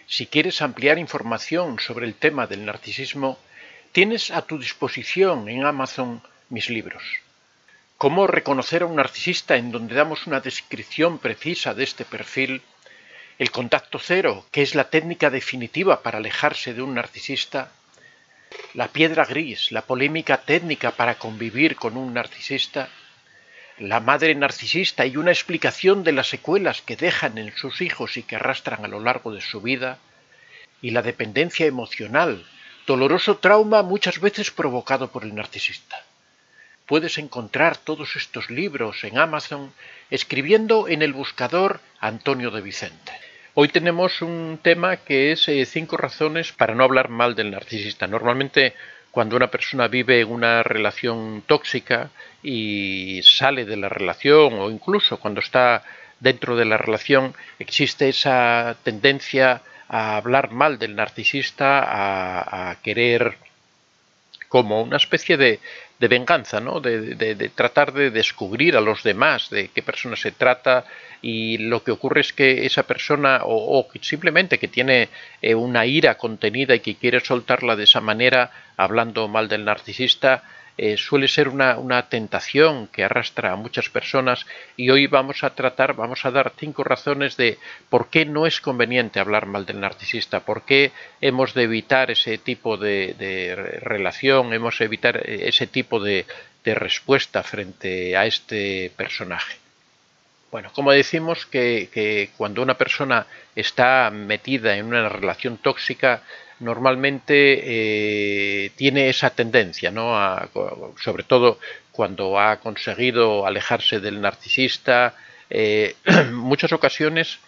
Si quieres ampliar información sobre el tema del narcisismo, tienes a tu disposición en Amazon mis libros. Cómo reconocer a un narcisista, en donde damos una descripción precisa de este perfil. El contacto cero, que es la técnica definitiva para alejarse de un narcisista. La piedra gris, la polémica técnica para convivir con un narcisista. La madre narcisista y una explicación de las secuelas que dejan en sus hijos y que arrastran a lo largo de su vida. Y la dependencia emocional, doloroso trauma muchas veces provocado por el narcisista. Puedes encontrar todos estos libros en Amazon escribiendo en el buscador Antonio de Vicente. Hoy tenemos un tema que es 5 razones para no hablar mal del narcisista. Normalmente cuando una persona vive una relación tóxica y sale de la relación, o incluso cuando está dentro de la relación, existe esa tendencia a hablar mal del narcisista, a querer como una especie de venganza, ¿no? De tratar de descubrir a los demás de qué persona se trata, y lo que ocurre es que esa persona o simplemente que tiene una ira contenida y que quiere soltarla de esa manera, hablando mal del narcisista, suele ser una tentación que arrastra a muchas personas, y hoy vamos a dar 5 razones de por qué no es conveniente hablar mal del narcisista, por qué hemos de evitar ese tipo de relación, hemos de evitar ese tipo de respuesta frente a este personaje. Bueno, como decimos que cuando una persona está metida en una relación tóxica, normalmente tiene esa tendencia, ¿no? Sobre todo cuando ha conseguido alejarse del narcisista. Muchas ocasiones,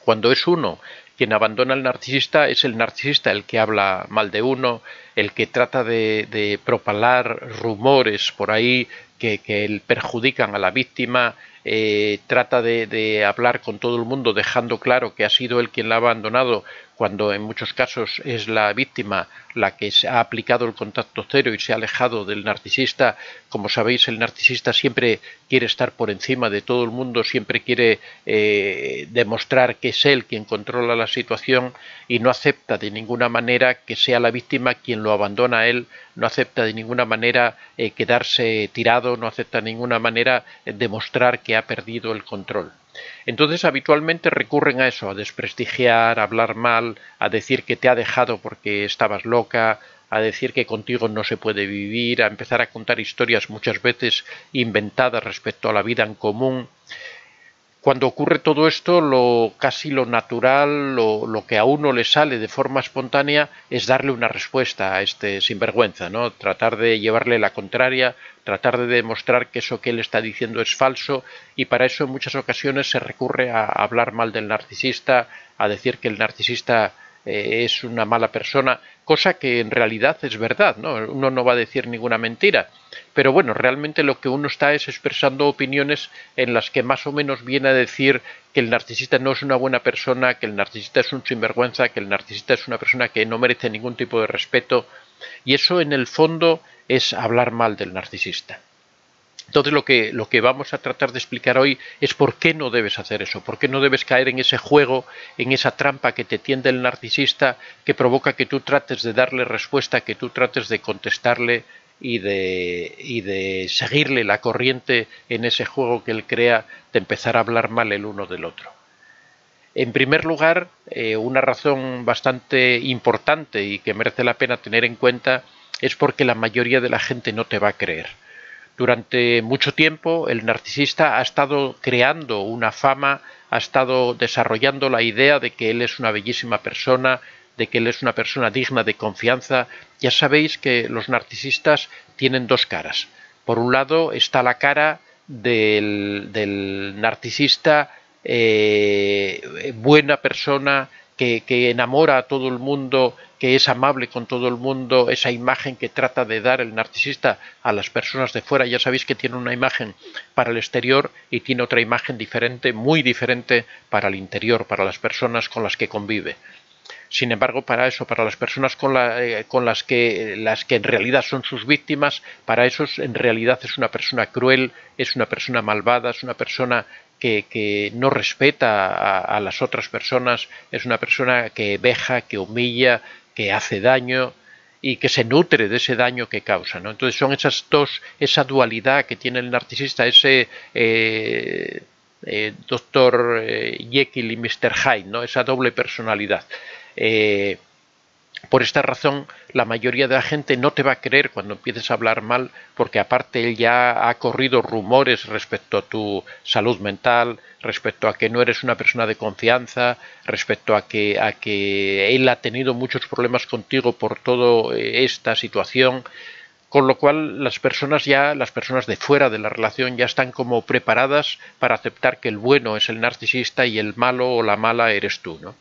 cuando es uno quien abandona al narcisista, es el narcisista el que habla mal de uno, el que trata de propalar rumores por ahí que perjudican a la víctima, trata de hablar con todo el mundo dejando claro que ha sido él quien la ha abandonado, cuando en muchos casos es la víctima la que se ha aplicado el contacto cero y se ha alejado del narcisista. Como sabéis, el narcisista siempre quiere estar por encima de todo el mundo, siempre quiere demostrar que es él quien controla la situación, y no acepta de ninguna manera que sea la víctima quien lo abandona a él, no acepta de ninguna manera quedarse tirado, no acepta de ninguna manera demostrar que ha perdido el control. Entonces habitualmente recurren a eso, a desprestigiar, a hablar mal, a decir que te ha dejado porque estabas loca, a decir que contigo no se puede vivir, a empezar a contar historias muchas veces inventadas respecto a la vida en común. Cuando ocurre todo esto, casi lo natural, lo que a uno le sale de forma espontánea es darle una respuesta a este sinvergüenza, ¿no? Tratar de llevarle la contraria, tratar de demostrar que eso que él está diciendo es falso, y para eso en muchas ocasiones se recurre a hablar mal del narcisista, a decir que el narcisista es una mala persona, cosa que en realidad es verdad, ¿no? Uno no va a decir ninguna mentira, pero bueno, realmente lo que uno está es expresando opiniones en las que más o menos viene a decir que el narcisista no es una buena persona, que el narcisista es un sinvergüenza, que el narcisista es una persona que no merece ningún tipo de respeto, y eso en el fondo es hablar mal del narcisista. Entonces lo que vamos a tratar de explicar hoy es por qué no debes hacer eso, por qué no debes caer en ese juego, en esa trampa que te tiende el narcisista, que provoca que tú trates de darle respuesta, que tú trates de contestarle y de seguirle la corriente en ese juego que él crea de empezar a hablar mal el uno del otro. En primer lugar, una razón bastante importante y que merece la pena tener en cuenta es porque la mayoría de la gente no te va a creer. Durante mucho tiempo el narcisista ha estado creando una fama, ha estado desarrollando la idea de que él es una bellísima persona, de que él es una persona digna de confianza. Ya sabéis que los narcisistas tienen 2 caras. Por un lado está la cara del narcisista buena persona, que enamora a todo el mundo, que es amable con todo el mundo, esa imagen que trata de dar el narcisista a las personas de fuera. Ya sabéis que tiene una imagen para el exterior y tiene otra imagen diferente, muy diferente para el interior, para las personas con las que convive. Sin embargo, para las personas con las que en realidad son sus víctimas, para esos en realidad es una persona cruel, es una persona malvada, es una persona que no respeta a las otras personas, es una persona que veja, que humilla, que hace daño y que se nutre de ese daño que causa, ¿no? Entonces son esas dos, esa dualidad que tiene el narcisista, ese Dr. Jekyll y Mr. Hyde, ¿no? Esa doble personalidad. Por esta razón, la mayoría de la gente no te va a creer cuando empieces a hablar mal, porque aparte él ya ha corrido rumores respecto a tu salud mental, respecto a que no eres una persona de confianza, respecto a que él ha tenido muchos problemas contigo por toda esta situación, con lo cual las personas de fuera de la relación ya están como preparadas para aceptar que el bueno es el narcisista y el malo o la mala eres tú, ¿no?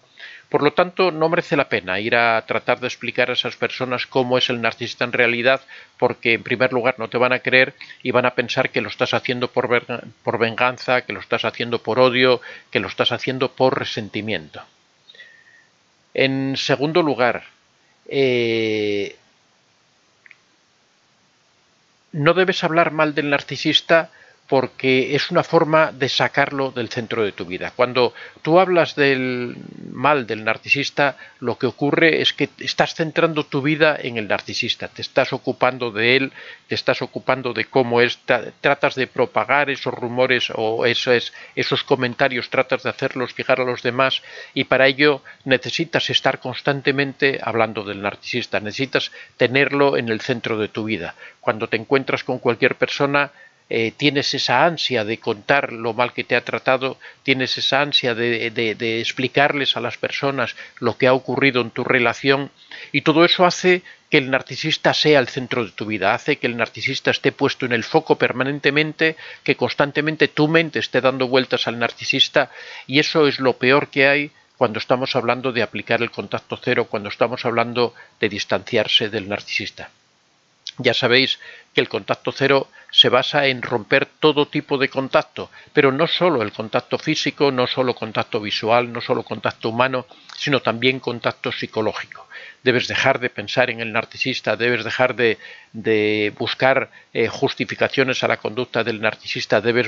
Por lo tanto, no merece la pena ir a tratar de explicar a esas personas cómo es el narcisista en realidad, porque en primer lugar no te van a creer y van a pensar que lo estás haciendo por venganza, que lo estás haciendo por odio, que lo estás haciendo por resentimiento. En segundo lugar, no debes hablar mal del narcisista porque es una forma de sacarlo del centro de tu vida. Cuando tú hablas mal del narcisista, lo que ocurre es que estás centrando tu vida en el narcisista, te estás ocupando de él, te estás ocupando de cómo es, tratas de propagar esos rumores o esos comentarios, tratas de hacerlos llegar a los demás y para ello necesitas estar constantemente hablando del narcisista, necesitas tenerlo en el centro de tu vida. Cuando te encuentras con cualquier persona, tienes esa ansia de contar lo mal que te ha tratado, tienes esa ansia de explicarles a las personas lo que ha ocurrido en tu relación y todo eso hace que el narcisista sea el centro de tu vida, hace que el narcisista esté puesto en el foco permanentemente, que constantemente tu mente esté dando vueltas al narcisista y eso es lo peor que hay cuando estamos hablando de aplicar el contacto cero, cuando estamos hablando de distanciarse del narcisista. Ya sabéis que el contacto cero se basa en romper todo tipo de contacto, pero no solo el contacto físico, no solo contacto visual, no solo contacto humano, sino también contacto psicológico. Debes dejar de pensar en el narcisista, debes dejar de buscar justificaciones a la conducta del narcisista, debes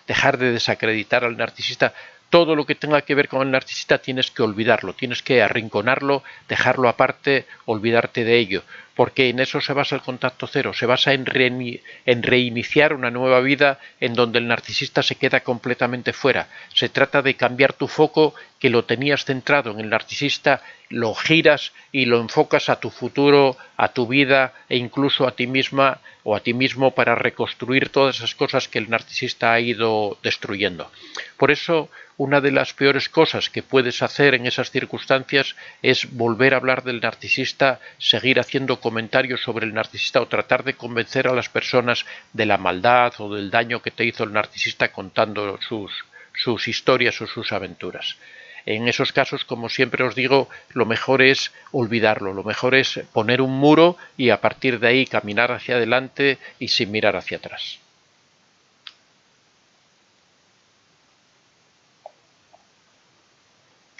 dejar de desacreditar al narcisista. Todo lo que tenga que ver con el narcisista tienes que olvidarlo, tienes que arrinconarlo, dejarlo aparte, olvidarte de ello, porque en eso se basa el contacto cero, se basa en reiniciar una nueva vida en donde el narcisista se queda completamente fuera. Se trata de cambiar tu foco, que lo tenías centrado en el narcisista, lo giras y lo enfocas a tu futuro, a tu vida e incluso a ti misma o a ti mismo para reconstruir todas esas cosas que el narcisista ha ido destruyendo. Por eso, una de las peores cosas que puedes hacer en esas circunstancias es volver a hablar del narcisista, seguir haciendo comentarios sobre el narcisista o tratar de convencer a las personas de la maldad o del daño que te hizo el narcisista contando sus historias o sus aventuras. En esos casos, como siempre os digo, lo mejor es olvidarlo, lo mejor es poner un muro y a partir de ahí caminar hacia adelante y sin mirar hacia atrás.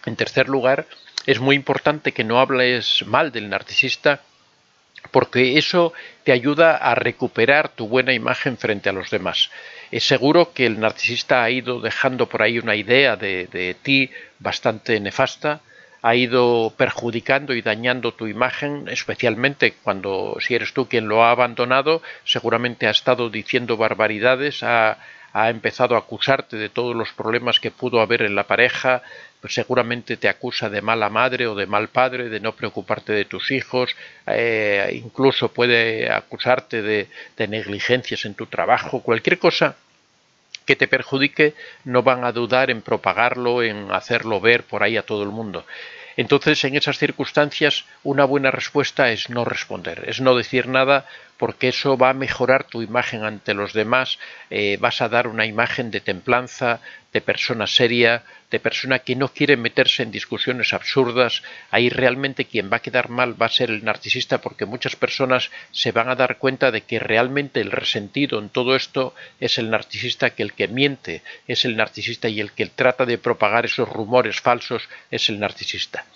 En tercer lugar, es muy importante que no hables mal del narcisista porque eso te ayuda a recuperar tu buena imagen frente a los demás. Es seguro que el narcisista ha ido dejando por ahí una idea de ti bastante nefasta, ha ido perjudicando y dañando tu imagen, especialmente si eres tú quien lo ha abandonado, seguramente ha estado diciendo barbaridades, ha empezado a acusarte de todos los problemas que pudo haber en la pareja, pues seguramente te acusa de mala madre o de mal padre, de no preocuparte de tus hijos, incluso puede acusarte de negligencias en tu trabajo, cualquier cosa que te perjudique, no van a dudar en propagarlo, en hacerlo ver por ahí a todo el mundo. Entonces, en esas circunstancias, una buena respuesta es no responder, es no decir nada, porque eso va a mejorar tu imagen ante los demás, vas a dar una imagen de templanza, de persona seria, de persona que no quiere meterse en discusiones absurdas. Ahí realmente quien va a quedar mal va a ser el narcisista, porque muchas personas se van a dar cuenta de que realmente el resentido en todo esto es el narcisista, que el que miente es el narcisista y el que trata de propagar esos rumores falsos es el narcisista.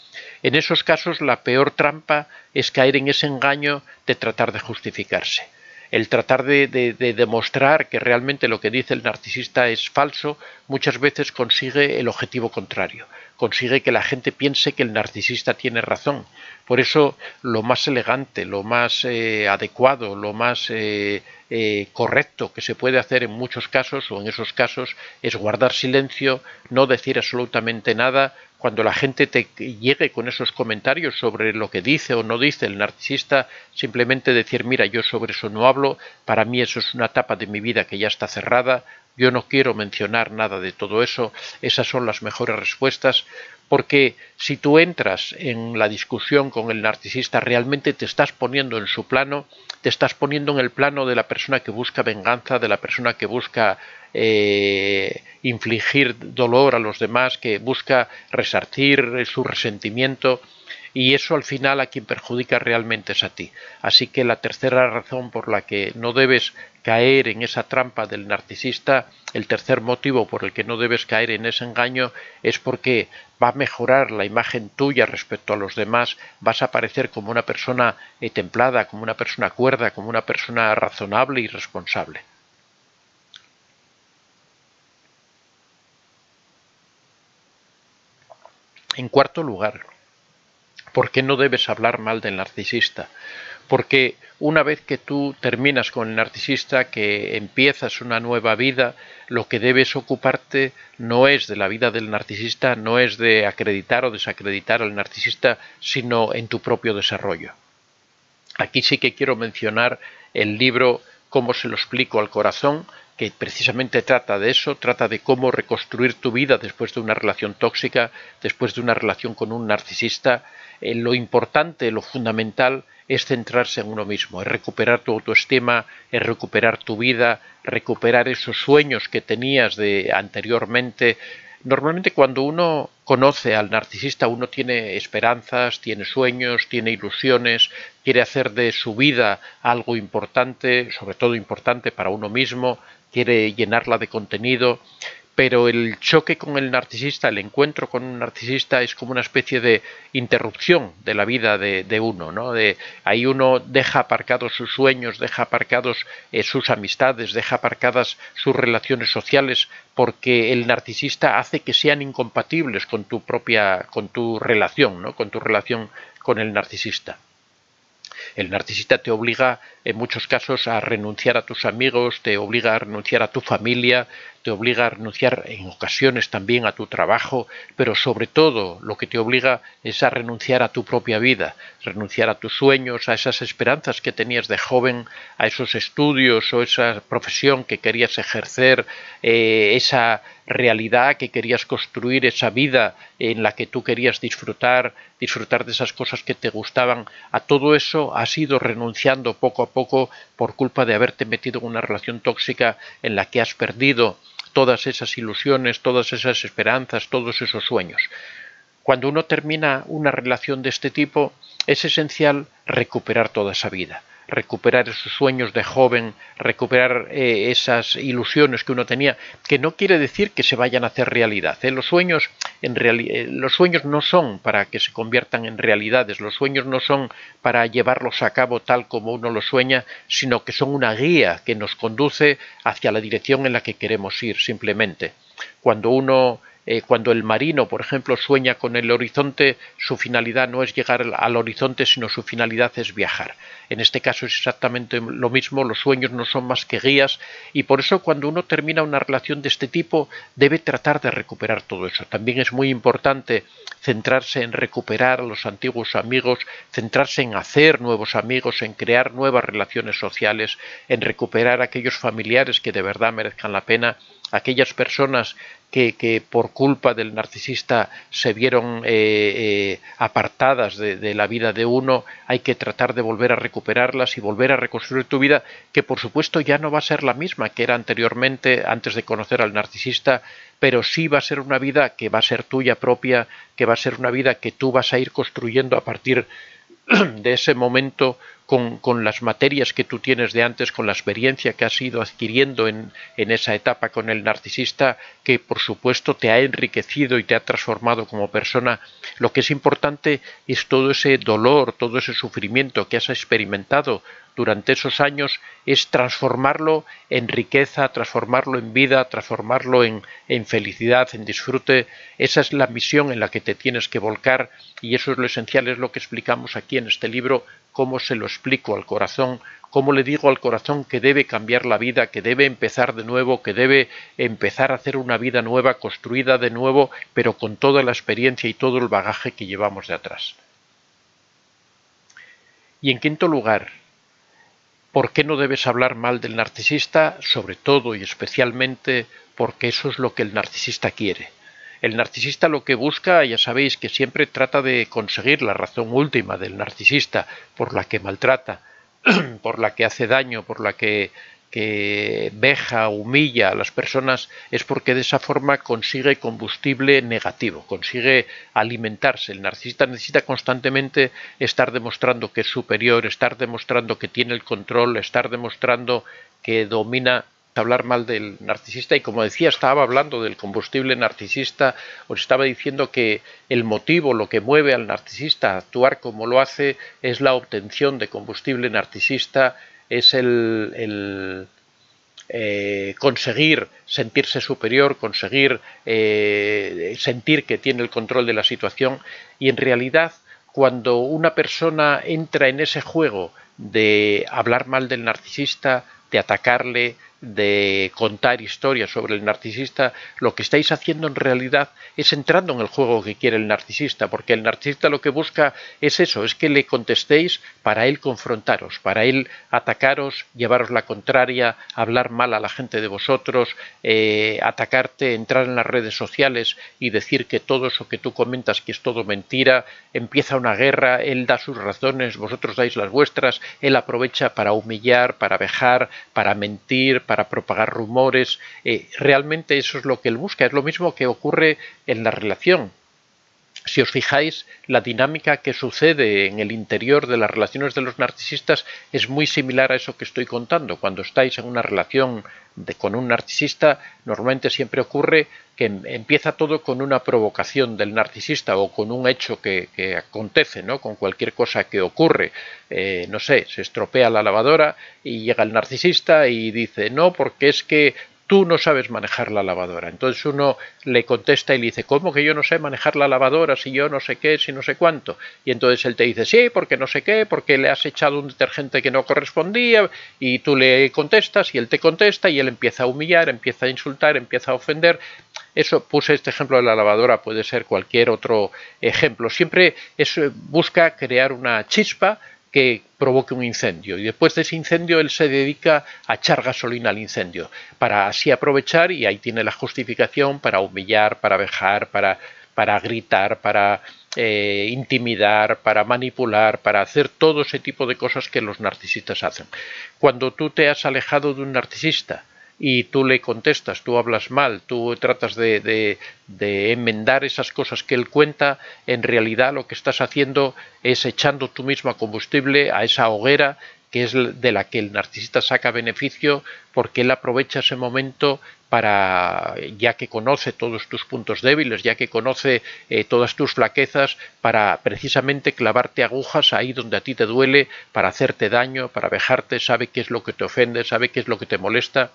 En esos casos la peor trampa es caer en ese engaño de tratar de justificarse. el tratar de demostrar que realmente lo que dice el narcisista es falso, muchas veces consigue el objetivo contrario, consigue que la gente piense que el narcisista tiene razón. Por eso lo más elegante, lo más adecuado, lo más correcto que se puede hacer en muchos casos o en esos casos es guardar silencio, no decir absolutamente nada. Cuando la gente te llegue con esos comentarios sobre lo que dice o no dice el narcisista, simplemente decir, mira, yo sobre eso no hablo, para mí eso es una etapa de mi vida que ya está cerrada, yo no quiero mencionar nada de todo eso, esas son las mejores respuestas, porque si tú entras en la discusión con el narcisista, realmente te estás poniendo en su plano, te estás poniendo en el plano de la persona que busca venganza, de la persona que busca infligir dolor a los demás, que busca resarcir su resentimiento, y eso al final a quien perjudica realmente es a ti. Así que la tercera razón por la que no debes caer en esa trampa del narcisista, el tercer motivo por el que no debes caer en ese engaño, es porque va a mejorar la imagen tuya respecto a los demás, vas a parecer como una persona templada, como una persona cuerda, como una persona razonable y responsable. En cuarto lugar, ¿por qué no debes hablar mal del narcisista? Porque una vez que tú terminas con el narcisista, que empiezas una nueva vida, lo que debes ocuparte no es de la vida del narcisista, no es de acreditar o desacreditar al narcisista, sino en tu propio desarrollo. Aquí sí que quiero mencionar el libro Cómo se lo explico al corazón, que precisamente trata de eso, trata de cómo reconstruir tu vida después de una relación tóxica, después de una relación con un narcisista. Lo importante, lo fundamental es centrarse en uno mismo, es recuperar tu autoestima, es recuperar tu vida, recuperar esos sueños que tenías de anteriormente. Normalmente cuando uno conoce al narcisista, uno tiene esperanzas, tiene sueños, tiene ilusiones, quiere hacer de su vida algo importante, sobre todo importante para uno mismo, quiere llenarla de contenido, pero el choque con el narcisista, el encuentro con un narcisista es como una especie de interrupción de la vida de uno, ¿no? Ahí uno deja aparcados sus sueños, deja aparcados sus amistades, deja aparcadas sus relaciones sociales, porque el narcisista hace que sean incompatibles con tu relación, ¿no? Con tu relación con el narcisista. El narcisista te obliga en muchos casos a renunciar a tus amigos, te obliga a renunciar a tu familia, te obliga a renunciar en ocasiones también a tu trabajo, pero sobre todo lo que te obliga es a renunciar a tu propia vida, renunciar a tus sueños, a esas esperanzas que tenías de joven, a esos estudios o esa profesión que querías ejercer, esa realidad que querías construir, esa vida en la que tú querías disfrutar de esas cosas que te gustaban. A todo eso has ido renunciando poco a poco por culpa de haberte metido en una relación tóxica en la que has perdido todas esas ilusiones, todas esas esperanzas, todos esos sueños. Cuando uno termina una relación de este tipo, es esencial recuperar toda esa vida, recuperar esos sueños de joven, recuperar esas ilusiones que uno tenía, que no quiere decir que se vayan a hacer realidad. Los sueños no son para que se conviertan en realidades, los sueños no son para llevarlos a cabo tal como uno los sueña, sino que son una guía que nos conduce hacia la dirección en la que queremos ir, simplemente. Cuando el marino, por ejemplo, sueña con el horizonte, su finalidad no es llegar al horizonte, sino su finalidad es viajar. En este caso es exactamente lo mismo, los sueños no son más que guías, y por eso cuando uno termina una relación de este tipo debe tratar de recuperar todo eso. También es muy importante centrarse en recuperar a los antiguos amigos, centrarse en hacer nuevos amigos, en crear nuevas relaciones sociales, en recuperar a aquellos familiares que de verdad merezcan la pena, aquellas personas que por culpa del narcisista se vieron apartadas de la vida de uno. Hay que tratar de volver a recuperarlas y volver a reconstruir tu vida, que por supuesto ya no va a ser la misma que era anteriormente, antes de conocer al narcisista, pero sí va a ser una vida que va a ser tuya propia, que va a ser una vida que tú vas a ir construyendo a partir de ese momento con las materias que tú tienes de antes, con la experiencia que has ido adquiriendo en esa etapa con el narcisista, que por supuesto te ha enriquecido y te ha transformado como persona. Lo que es importante es todo ese dolor, todo ese sufrimiento que has experimentado durante esos años, es transformarlo en riqueza, transformarlo en vida, transformarlo en felicidad, en disfrute. Esa es la misión en la que te tienes que volcar, y eso es lo esencial, es lo que explicamos aquí en este libro, cómo se lo explico al corazón, cómo le digo al corazón que debe cambiar la vida, que debe empezar de nuevo, que debe empezar a hacer una vida nueva, construida de nuevo, pero con toda la experiencia y todo el bagaje que llevamos de atrás. Y en quinto lugar, ¿por qué no debes hablar mal del narcisista? Sobre todo y especialmente porque eso es lo que el narcisista quiere. El narcisista lo que busca, ya sabéis que siempre trata de conseguir la razón última del narcisista, por la que maltrata, por la que hace daño, por la que veja, humilla a las personas, es porque de esa forma consigue combustible negativo, consigue alimentarse. El narcisista necesita constantemente estar demostrando que es superior, estar demostrando que tiene el control, estar demostrando que domina. Hablar mal del narcisista, y como decía, estaba hablando del combustible narcisista, os estaba diciendo que el motivo, lo que mueve al narcisista a actuar como lo hace, es la obtención de combustible narcisista, es el conseguir sentirse superior, conseguir sentir que tiene el control de la situación. Y en realidad, cuando una persona entra en ese juego de hablar mal del narcisista, de atacarle, de contar historias sobre el narcisista, lo que estáis haciendo en realidad es entrando en el juego que quiere el narcisista, porque el narcisista lo que busca es eso, es que le contestéis para él confrontaros, para él atacaros, llevaros la contraria, hablar mal a la gente de vosotros, atacarte, entrar en las redes sociales y decir que todo eso que tú comentas que es todo mentira. Empieza una guerra, él da sus razones, vosotros dais las vuestras, él aprovecha para humillar, para vejar, para mentir, para propagar rumores. Realmente eso es lo que él busca. Es lo mismo que ocurre en la relación. Si os fijáis, la dinámica que sucede en el interior de las relaciones de los narcisistas es muy similar a eso que estoy contando. Cuando estáis en una relación con un narcisista, normalmente siempre ocurre que empieza todo con una provocación del narcisista o con un hecho que acontece, ¿no? Con cualquier cosa que ocurre. No sé, se estropea la lavadora y llega el narcisista y dice, no, porque es que tú no sabes manejar la lavadora. Entonces uno le contesta y le dice, ¿cómo que yo no sé manejar la lavadora si yo no sé qué, si no sé cuánto? Y entonces él te dice, sí, porque no sé qué, porque le has echado un detergente que no correspondía, y tú le contestas y él te contesta y él empieza a humillar, empieza a insultar, empieza a ofender. Eso, puse este ejemplo de la lavadora, puede ser cualquier otro ejemplo. Siempre eso busca crear una chispa que provoque un incendio, y después de ese incendio él se dedica a echar gasolina al incendio para así aprovechar, y ahí tiene la justificación para humillar, para vejar, para gritar, para intimidar, para manipular, para hacer todo ese tipo de cosas que los narcisistas hacen. Cuando tú te has alejado de un narcisista y tú le contestas, tú hablas mal, tú tratas de enmendar esas cosas que él cuenta, en realidad lo que estás haciendo es echando tú mismo combustible a esa hoguera que es de la que el narcisista saca beneficio, porque él aprovecha ese momento para, ya que conoce todos tus puntos débiles, ya que conoce todas tus flaquezas, para precisamente clavarte agujas ahí donde a ti te duele, para hacerte daño, para vejarte. Sabe qué es lo que te ofende, sabe qué es lo que te molesta,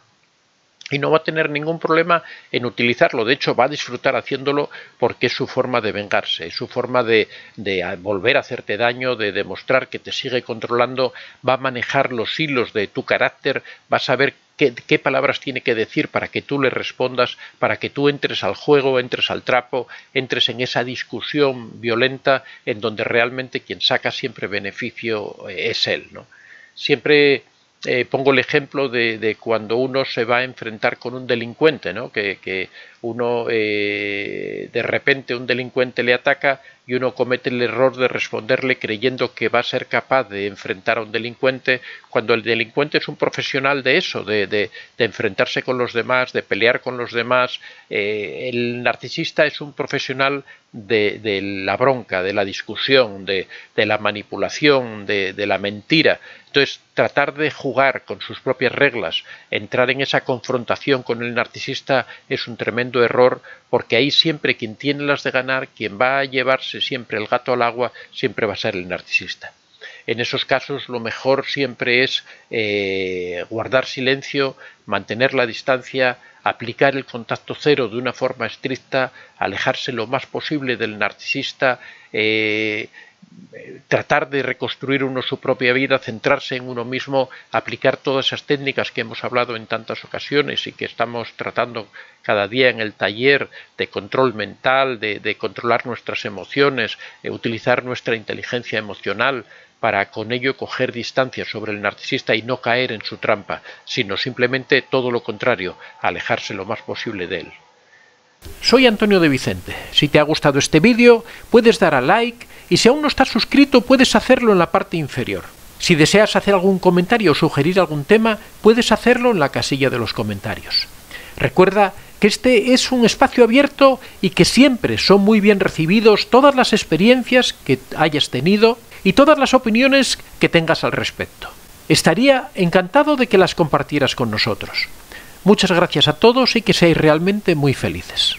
y no va a tener ningún problema en utilizarlo. De hecho, va a disfrutar haciéndolo porque es su forma de vengarse, es su forma de volver a hacerte daño, de demostrar que te sigue controlando. Va a manejar los hilos de tu carácter, va a saber qué palabras tiene que decir para que tú le respondas, para que tú entres al juego, entres al trapo, entres en esa discusión violenta en donde realmente quien saca siempre beneficio es él, ¿no? Siempre pongo el ejemplo de cuando uno se va a enfrentar con un delincuente, ¿no? Que uno de repente un delincuente le ataca y uno comete el error de responderle creyendo que va a ser capaz de enfrentar a un delincuente, cuando el delincuente es un profesional de eso, de enfrentarse con los demás, de pelear con los demás. El narcisista es un profesional de la bronca, de la discusión, de la manipulación, de la mentira. Entonces, tratar de jugar con sus propias reglas, entrar en esa confrontación con el narcisista es un tremendo error, porque ahí siempre quien tiene las de ganar, quien va a llevarse siempre el gato al agua, siempre va a ser el narcisista. En esos casos lo mejor siempre es guardar silencio, mantener la distancia, aplicar el contacto cero de una forma estricta, alejarse lo más posible del narcisista, tratar de reconstruir uno su propia vida, centrarse en uno mismo, aplicar todas esas técnicas que hemos hablado en tantas ocasiones y que estamos tratando cada día en el taller, de control mental, de controlar nuestras emociones, utilizar nuestra inteligencia emocional para con ello coger distancia sobre el narcisista y no caer en su trampa, sino simplemente todo lo contrario, alejarse lo más posible de él. Soy Antonio de Vicente. Si te ha gustado este vídeo, puedes dar a like y si aún no estás suscrito, puedes hacerlo en la parte inferior. Si deseas hacer algún comentario o sugerir algún tema, puedes hacerlo en la casilla de los comentarios. Recuerda que este es un espacio abierto y que siempre son muy bien recibidos todas las experiencias que hayas tenido y todas las opiniones que tengas al respecto. Estaría encantado de que las compartieras con nosotros. Muchas gracias a todos y que seáis realmente muy felices.